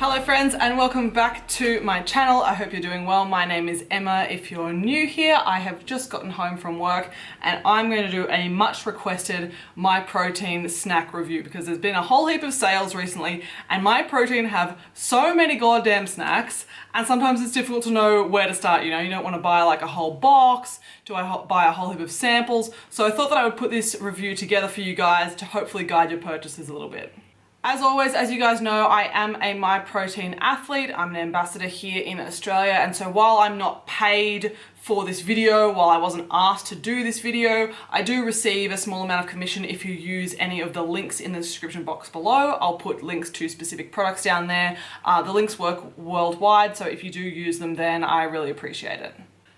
Hello friends and welcome back to my channel. I hope you're doing well. My name is Emma. If you're new here, I have just gotten home from work and I'm going to do a much requested Myprotein snack review because there's been a whole heap of sales recently and Myprotein have so many goddamn snacks and sometimes it's difficult to know where to start. You know, you don't want to buy like a whole box. Do I buy a whole heap of samples? So I thought that I would put this review together for you guys to hopefully guide your purchases a little bit. As always, as you guys know, I am a Myprotein athlete. I'm an ambassador here in Australia. And so while I'm not paid for this video, while I wasn't asked to do this video, I do receive a small amount of commission if you use any of the links in the description box below. I'll put links to specific products down there. The links work worldwide, so if you do use them, then I really appreciate it.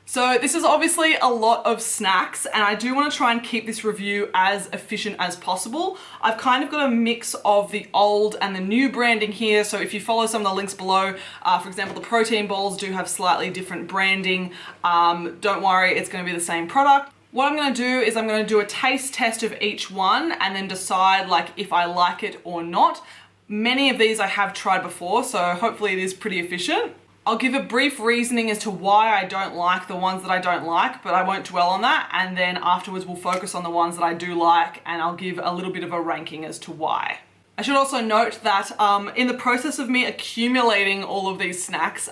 So this is obviously a lot of snacks and I do want to try and keep this review as efficient as possible. I've kind of got a mix of the old and the new branding here. So if you follow some of the links below, for example, the protein balls do have slightly different branding. Don't worry, it's going to be the same product. What I'm going to do is I'm going to do a taste test of each one and then decide like if I like it or not. Many of these I have tried before, so hopefully it is pretty efficient. I'll give a brief reasoning as to why I don't like the ones that I don't like, but I won't dwell on that. And then afterwards we'll focus on the ones that I do like and I'll give a little bit of a ranking as to why. I should also note that in the process of me accumulating all of these snacks,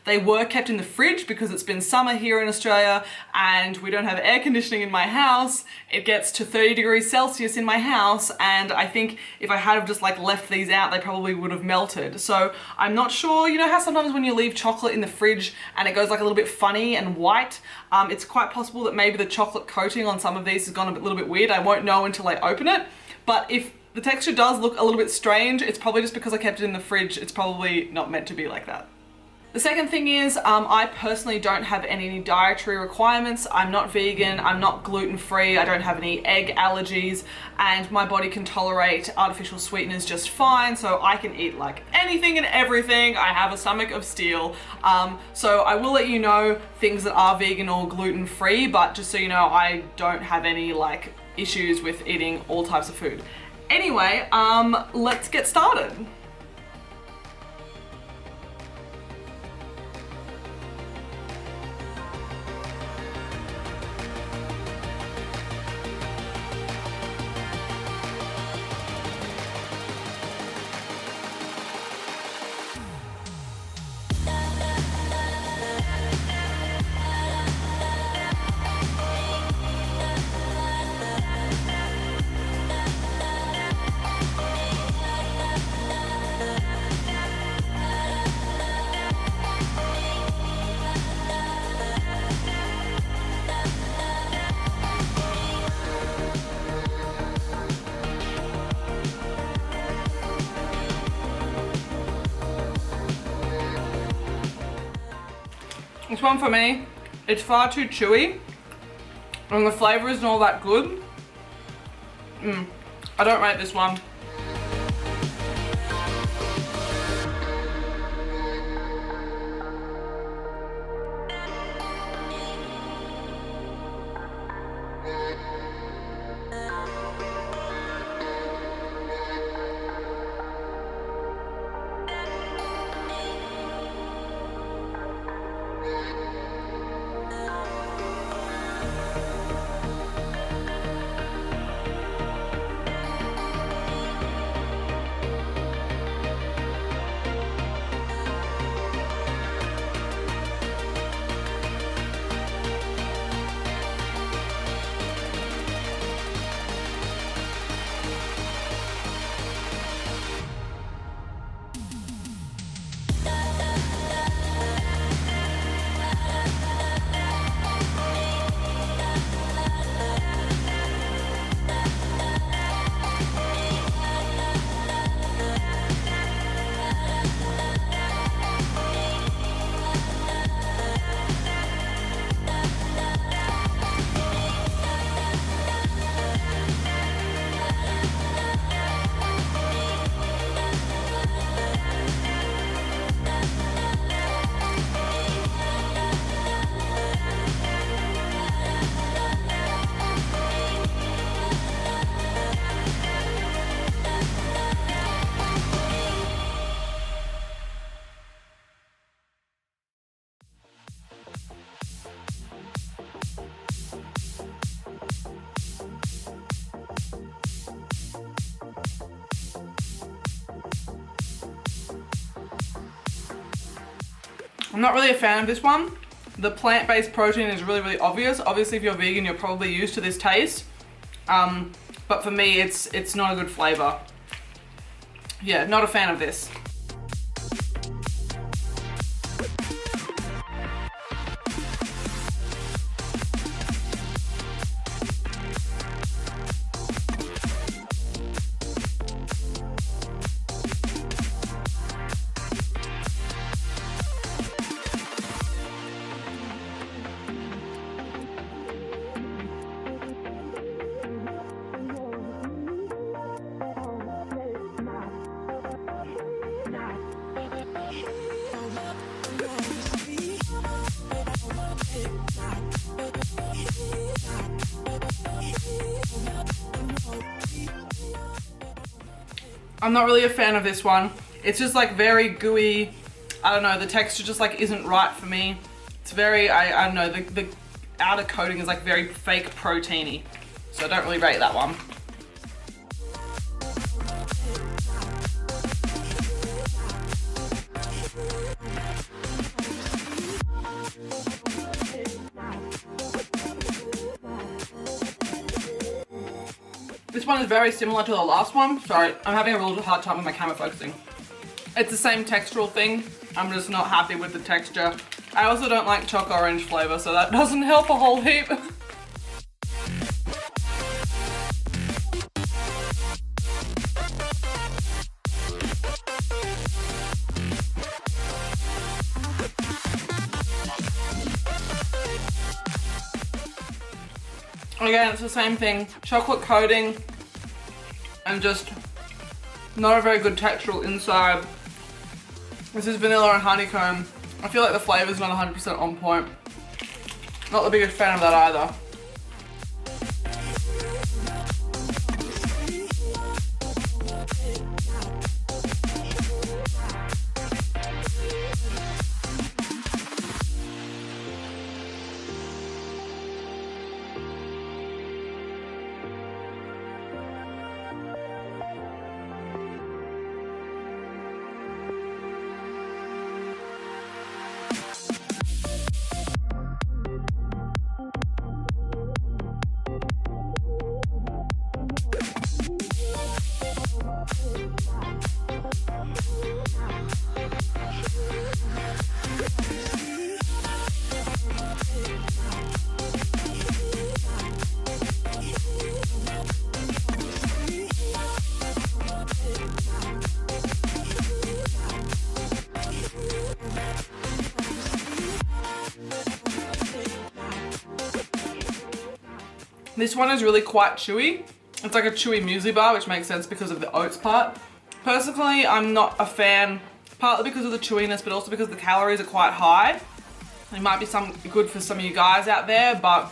they were kept in the fridge because it's been summer here in Australia and we don't have air conditioning in my house. It gets to 30 degrees Celsius in my house and I think if I had have just like left these out, they probably would have melted. So I'm not sure, you know how sometimes when you leave chocolate in the fridge and it goes like a little bit funny and white, it's quite possible that maybe the chocolate coating on some of these has gone a little bit weird. I won't know until I open it, but if the texture does look a little bit strange, it's probably just because I kept it in the fridge. It's probably not meant to be like that. The second thing is, I personally don't have any dietary requirements. I'm not vegan, I'm not gluten-free, I don't have any egg allergies, and my body can tolerate artificial sweeteners just fine, so I can eat like anything and everything. I have a stomach of steel. So I will let you know things that are vegan or gluten-free, but just so you know, I don't have any like issues with eating all types of food. Anyway, let's get started. This one for me, it's far too chewy and the flavor isn't all that good. I don't rate this one. I'm not really a fan of this one. The plant-based protein is really, really obvious. Obviously, if you're vegan, you're probably used to this taste. But for me, it's not a good flavor. Yeah, not a fan of this. I'm not really a fan of this one. It's just like very gooey. I don't know, the texture just like isn't right for me. It's very, I don't know, the outer coating is like very fake proteiny. So I don't really rate that one. This one is very similar to the last one. Sorry, I'm having a real hard time with my camera focusing. It's the same textural thing. I'm just not happy with the texture. I also don't like choc orange flavor, so that doesn't help a whole heap. Again, it's the same thing. Chocolate coating and just not a very good textural inside. This is vanilla and honeycomb. I feel like the flavor's not 100% on point. Not the biggest fan of that either. This one is really quite chewy. It's like a chewy muesli bar, which makes sense because of the oats part. Personally, I'm not a fan, partly because of the chewiness, but also because the calories are quite high. It might be good for some of you guys out there, but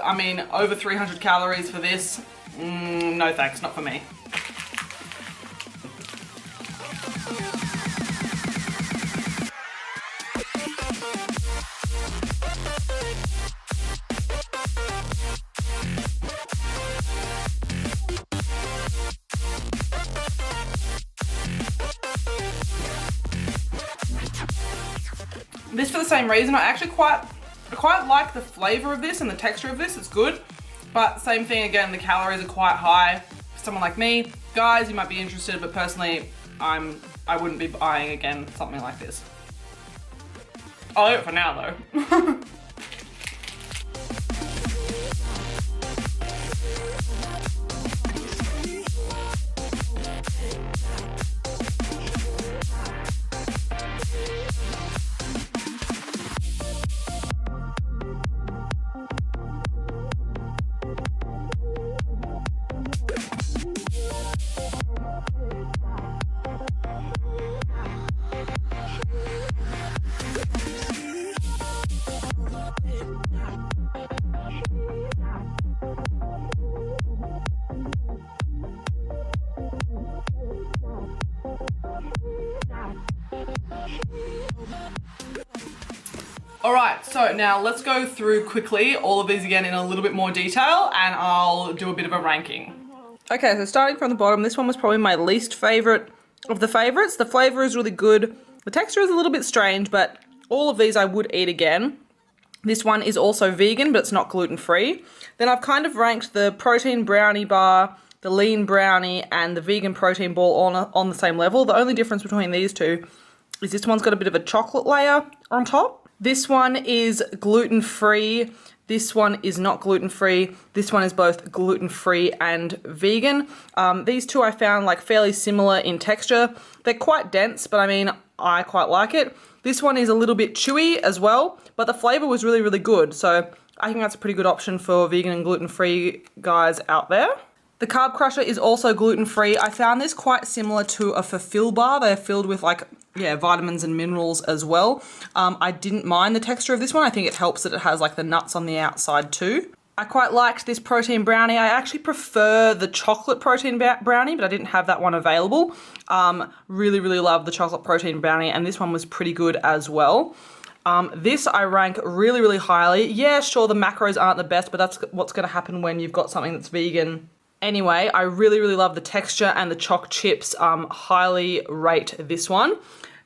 I mean, over 300 calories for this, no thanks, not for me. This for the same reason. I actually quite like the flavor of this and the texture of this. It's good, but same thing again. The calories are quite high for someone like me. Guys, you might be interested, but personally, I wouldn't be buying again something like this. I'll eat it for now though. Alright, so now let's go through quickly all of these again in a little bit more detail, and I'll do a bit of a ranking. Okay, so starting from the bottom, this one was probably my least favorite of the favorites. The flavor is really good. The texture is a little bit strange, but all of these I would eat again. This one is also vegan, but it's not gluten-free. Then I've kind of ranked the protein brownie bar, the lean brownie, and the vegan protein ball on the same level. The only difference between these two is this one's got a bit of a chocolate layer on top. This one is gluten-free. This one is not gluten-free. This one is both gluten-free and vegan. These two I found like fairly similar in texture. They're quite dense, but I mean, I quite like it. This one is a little bit chewy as well, but the flavor was really, really good. So I think that's a pretty good option for vegan and gluten-free guys out there. The Carb Crusher is also gluten-free. I found this quite similar to a Fulfill bar. They're filled with like, vitamins and minerals as well. I didn't mind the texture of this one. I think it helps that it has like the nuts on the outside too. I quite liked this protein brownie. I actually prefer the chocolate protein brownie, but I didn't have that one available. Really, really love the chocolate protein brownie, and this one was pretty good as well. This I rank really, really highly. Yeah, sure, the macros aren't the best, but that's what's going to happen when you've got something that's vegan. Anyway, I really, really love the texture and the choc chips. Highly rate this one.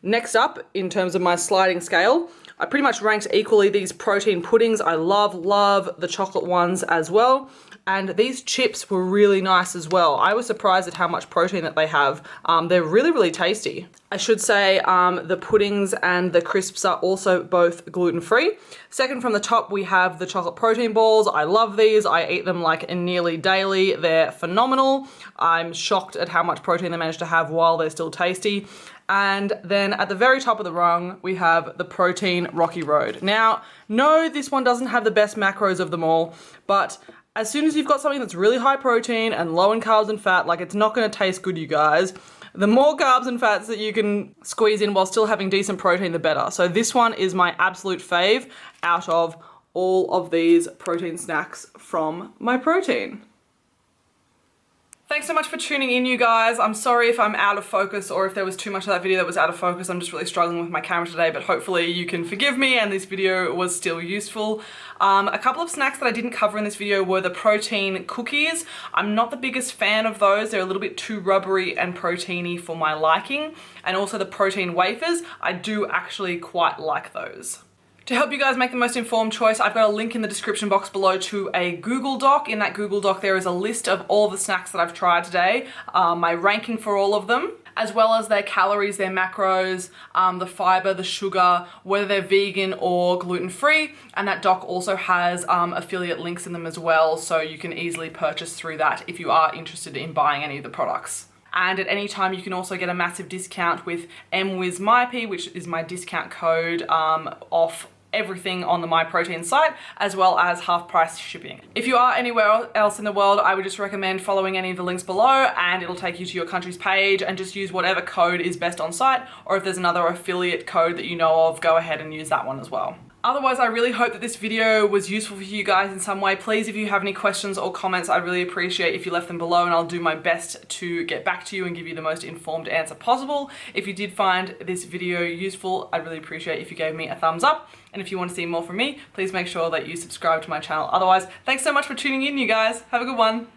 Next up, in terms of my sliding scale, I pretty much ranked equally these protein puddings. I love the chocolate ones as well. And these chips were really nice as well. I was surprised at how much protein that they have. They're really, really tasty. I should say the puddings and the crisps are also both gluten-free. Second from the top, we have the chocolate protein balls. I love these. I eat them like nearly daily. They're phenomenal. I'm shocked at how much protein they manage to have while they're still tasty. And then at the very top of the rung, we have the Protein Rocky Road. Now, no, this one doesn't have the best macros of them all, but as soon as you've got something that's really high protein and low in carbs and fat, like it's not going to taste good, you guys. The more carbs and fats that you can squeeze in while still having decent protein, the better. So this one is my absolute fave out of all of these protein snacks from Myprotein. Thanks so much for tuning in, you guys. I'm sorry if I'm out of focus or if there was too much of that video that was out of focus. I'm just really struggling with my camera today, but hopefully you can forgive me and this video was still useful. A couple of snacks that I didn't cover in this video were the protein cookies. I'm not the biggest fan of those. They're a little bit too rubbery and proteiny for my liking. And also the protein wafers. I do actually quite like those. To help you guys make the most informed choice, I've got a link in the description box below to a Google Doc. In that Google Doc, there is a list of all the snacks that I've tried today, my ranking for all of them, as well as their calories, their macros, the fiber, the sugar, whether they're vegan or gluten-free. And that doc also has affiliate links in them as well, so you can easily purchase through that if you are interested in buying any of the products. And at any time, you can also get a massive discount with MWizMyP, which is my discount code off everything on the Myprotein site, as well as half price shipping. If you are anywhere else in the world, I would just recommend following any of the links below and it'll take you to your country's page, and just use whatever code is best on site, or if there's another affiliate code that you know of, go ahead and use that one as well. Otherwise, I really hope that this video was useful for you guys in some way. Please, if you have any questions or comments, I'd really appreciate if you left them below, and I'll do my best to get back to you and give you the most informed answer possible. If you did find this video useful, I'd really appreciate if you gave me a thumbs up. And if you want to see more from me, please make sure that you subscribe to my channel. Otherwise, thanks so much for tuning in, you guys. Have a good one.